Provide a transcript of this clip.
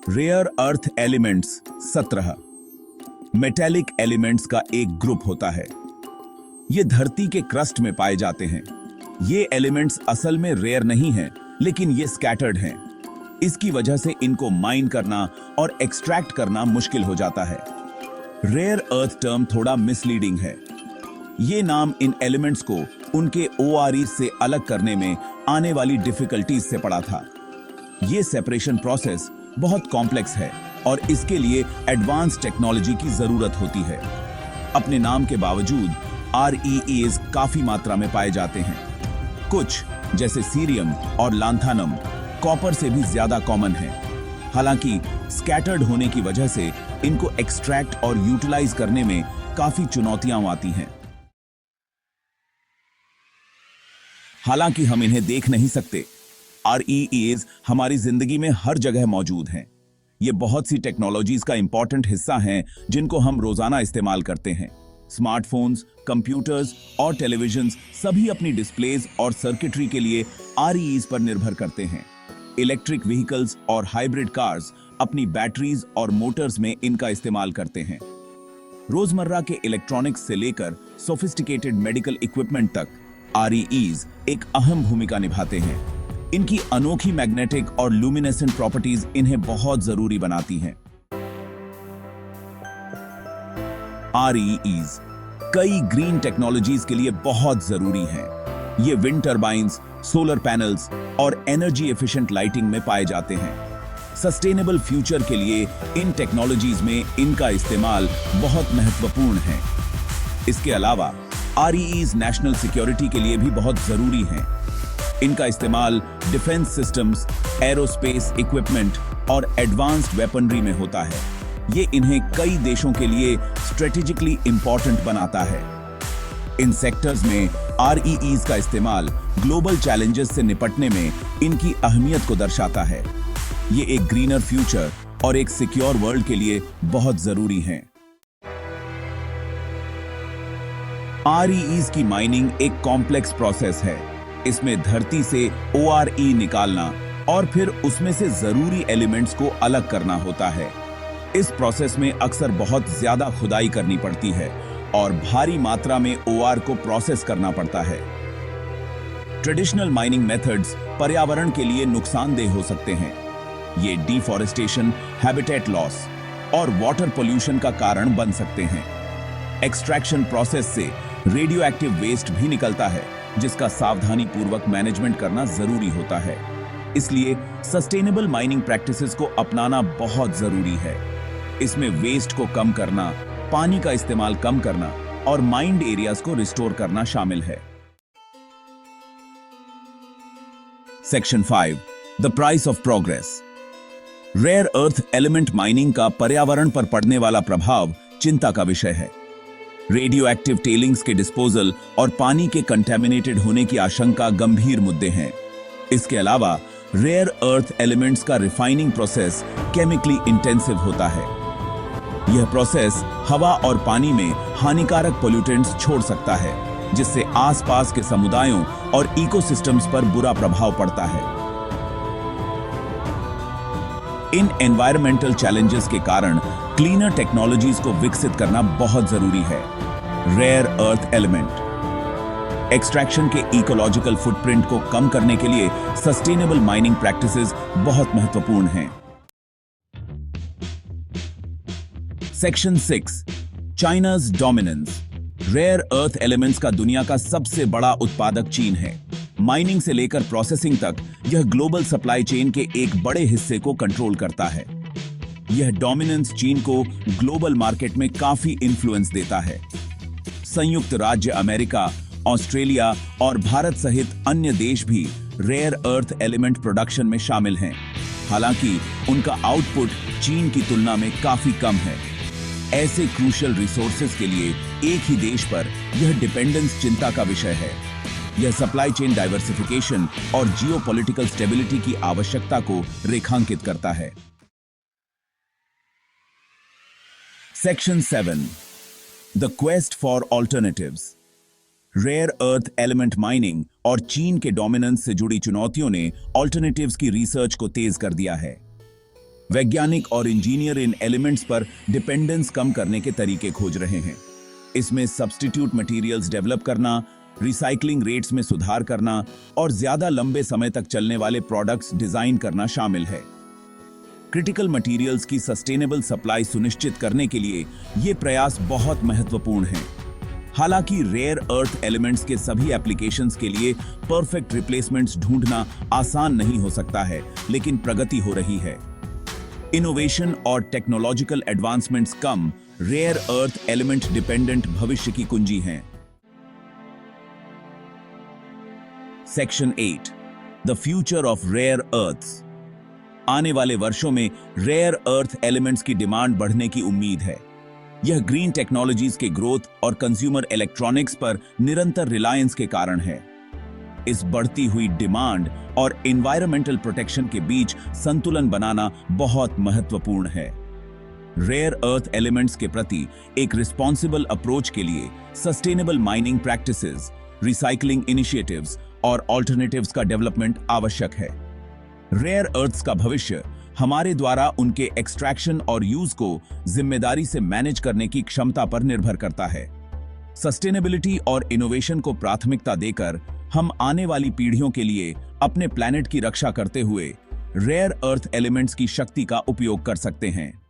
Rare earth elements 17 metallic elements का एक group होता है। ये धरती के क्रस्ट में पाए जाते हैं। ये एलिमेंट्स असल में रेयर नहीं हैं, लेकिन ये स्कैटर्ड हैं। इसकी वजह से इनको माइन करना और एक्सट्रैक्ट करना मुश्किल हो जाता है। रेयर अर्थ टर्म थोड़ा मिसलीडिंग है। ये नाम इन एलिमेंट्स को उनके ORE से अलग करने में आने वाली डिफिकल्टीज से पड़ा था। ये सेपरेशन प्रोसेस बहुत कॉम्प्लेक्स है और इसके लिए एडवांस टेक्नोलॉजी की जरूरत होती है। अपने नाम के बावजूद REEs काफी मात्रा में पाए जाते हैं। कुछ जैसे सीरियम और लांथानम कॉपर से भी ज्यादा कॉमन है। हालांकि स्कैटर्ड होने की वजह से इनको एक्सट्रैक्ट और यूटिलाइज करने में काफी चुनौतियां आती हैं। हालांकि हम इन्हें देख नहीं सकते, REEs हमारी जिंदगी में हर जगह मौजूद हैं। ये बहुत सी टेक्नोलॉजीज का इंपॉर्टेंट हिस्सा हैं जिनको हम रोजाना इस्तेमाल करते हैं। स्मार्टफोन्स, कंप्यूटर्स और टेलीविजन्स सभी अपनी डिस्प्लेज और सर्किटरी के लिए REEs पर निर्भर करते हैं। इलेक्ट्रिक व्हीकल्स और हाइब्रिड कार्स अपनी बैटरीज और मोटर्स में इनका इस्तेमाल करते हैं। रोजमर्रा के इलेक्ट्रॉनिक्स से लेकर सोफिस्टिकेटेड मेडिकल इक्विपमेंट तक REEs एक अहम भूमिका निभाते हैं। इनकी अनोखी मैग्नेटिक और लुमिनेसेंट प्रॉपर्टीज इन्हें बहुत जरूरी बनाती हैं। REEs कई ग्रीन टेक्नोलॉजीज के लिए बहुत जरूरी हैं। ये विंड टर्बाइंस, सोलर पैनल्स और एनर्जी एफिशिएंट लाइटिंग में पाए जाते हैं। सस्टेनेबल फ्यूचर के लिए इन टेक्नोलॉजीज में इनका इस्तेमाल बहुत महत्वपूर्ण है। इसके अलावा REEs नेशनल सिक्योरिटी के लिए भी बहुत जरूरी हैं। इनका इस्तेमाल डिफेंस सिस्टम्स, एरोस्पेस इक्विपमेंट और एडवांस्ड वेपनरी में होता है। ये इन्हें कई देशों के लिए स्ट्रेटेजिकली इंपॉर्टेंट बनाता है। इन सेक्टर्स में REEs का इस्तेमाल ग्लोबल चैलेंजेस से निपटने में इनकी अहमियत को दर्शाता है। ये एक ग्रीनर फ्यूचर और एक सिक्योर वर्ल्ड के लिए बहुत जरूरी हैं। REEs की माइनिंग एक कॉम्प्लेक्स प्रोसेस है। इसमें धरती से ORE निकालना और फिर उसमें से जरूरी एलिमेंट्स को अलग करना होता है। इस प्रोसेस में अक्सर बहुत ज्यादा खुदाई करनी पड़ती है और भारी मात्रा में OR को प्रोसेस करना पड़ता है। ट्रेडिशनल माइनिंग मेथड्स पर्यावरण के लिए नुकसानदेह हो सकते हैं। ये डिफॉरेस्टेशन, हैबिटेट लॉस और वाटर पोल्यूशन का कारण बन सकते हैं। एक्सट्रैक्शन प्रोसेस से रेडियो एक्टिव वेस्ट भी निकलता है, जिसका सावधानी पूर्वक मैनेजमेंट करना जरूरी होता है। इसलिए सस्टेनेबल माइनिंग प्रैक्टिसेस को अपनाना बहुत जरूरी है। इसमें वेस्ट को कम करना, पानी का इस्तेमाल कम करना और माइंड एरियाज को रिस्टोर करना शामिल है। Section 5 the price of progress. Rare earth element mining का पर्यावरण पर पड़ने वाला प्रभाव चिंता का विषय है। रेडियो एक्टिव टेलिंग्स के डिस्पोजल और पानी के कंटेमिनेटेड होने की आशंका गंभीर मुद्दे हैं। इसके अलावा रेयर अर्थ एलिमेंट्स का रिफाइनिंग प्रोसेस केमिकली इंटेंसिव होता है। यह प्रोसेस हवा और पानी में हानिकारक पोल्यूटेंट्स छोड़ सकता है, जिससे आसपास के समुदायों और इकोसिस्टम्स पर बुरा प्रभाव पड़ता है। इन एनवायरमेंटल चैलेंजेस के कारण क्लीनर टेक्नोलॉजीज को विकसित करना बहुत जरूरी है। रेयर अर्थ एलिमेंट एक्सट्रैक्शन के इकोलॉजिकल फुटप्रिंट को कम करने के लिए सस्टेनेबल माइनिंग प्रैक्टिसेस बहुत महत्वपूर्ण हैं। सेक्शन 6 चाइना's डोमिनेंस। रेयर अर्थ एलिमेंट्स का दुनिया का सबसे बड़ा उत्पादक चीन है। माइनिंग से लेकर प्रोसेसिंग तक यह ग्लोबल सप्लाई चेन के एक बड़े हिस्से को कंट्रोल करता है। यह डोमिनेंस चीन को ग्लोबल मार्केट में काफी इन्फ्लुएंस देता है। संयुक्त राज्य अमेरिका, ऑस्ट्रेलिया और भारत सहित अन्य देश भी रेयर अर्थ एलिमेंट प्रोडक्शन में शामिल हैं। हालांकि उनका आउटपुट चीन की तुलना में काफी कम है। ऐसे क्रूशियल रिसोर्सेज के लिए एक ही देश पर यह डिपेंडेंस चिंता का विषय है। यह सप्लाई चेन डाइवर्सिफिकेशन और जियोपॉलिटिकल स्टेबिलिटी की आवश्यकता को रेखांकित करता है। Section 7 the quest for alternatives. Rare earth element mining और चीन के डोमिनेंस से जुड़ी चुनौतियों ने ऑल्टरनेटिव्स की रिसर्च को तेज कर दिया है। वैज्ञानिक और इंजीनियर इन एलिमेंट्स पर डिपेंडेंस कम करने के तरीके खोज रहे हैं। इसमें सब्स्टिट्यूट मटेरियल्स डेवलप करना, रिसाइकलिंग रेट्स में सुधार करना और ज्यादा लंबे समय तक चलने वाले प्रोडक्ट्स डिजाइन करना शामिल है। क्रिटिकल मटेरियल्स की सस्टेनेबल सप्लाई सुनिश्चित करने के लिए ये प्रयास बहुत महत्वपूर्ण हैं। हालांकि रेयर अर्थ एलिमेंट्स के सभी एप्लीकेशंस के लिए परफेक्ट रिप्लेसमेंट्स ढूंढना आसान नहीं हो सकता है, लेकिन प्रगति हो रही है। इनोवेशन और टेक्नोलॉजिकल एडवांसमेंट्स कम रेयर अर्थ एलिमेंट डिपेंडेंट भविष्य की कुंजी हैं। Section 8 the future of rare earths. आने वाले वर्षों में रेयर अर्थ एलिमेंट्स की डिमांड बढ़ने की उम्मीद है। यह ग्रीन टेक्नोलॉजीज के ग्रोथ और कंज्यूमर इलेक्ट्रॉनिक्स पर निरंतर रिलायंस के कारण है। इस बढ़ती हुई डिमांड और एनवायरमेंटल प्रोटेक्शन के बीच संतुलन बनाना बहुत महत्वपूर्ण है। रेयर अर्थ एलिमेंट्स के प्रति एक रिस्पॉन्सिबल अप्रोच के लिए sustainable mining practices, recycling initiatives और ऑल्टरनेटिव्स का डेवलपमेंट आवश्यक है। रेयर अर्थ्स का भविष्य हमारे द्वारा उनके एक्सट्रैक्शन और यूज को जिम्मेदारी से मैनेज करने की क्षमता पर निर्भर करता है। सस्टेनेबिलिटी और इनोवेशन को प्राथमिकता देकर हम आने वाली पीढ़ियों के लिए अपने प्लैनेट की रक्षा करते हुए रेयर अर्थ एलिमेंट्स की शक्ति का उपयोग कर सकते हैं।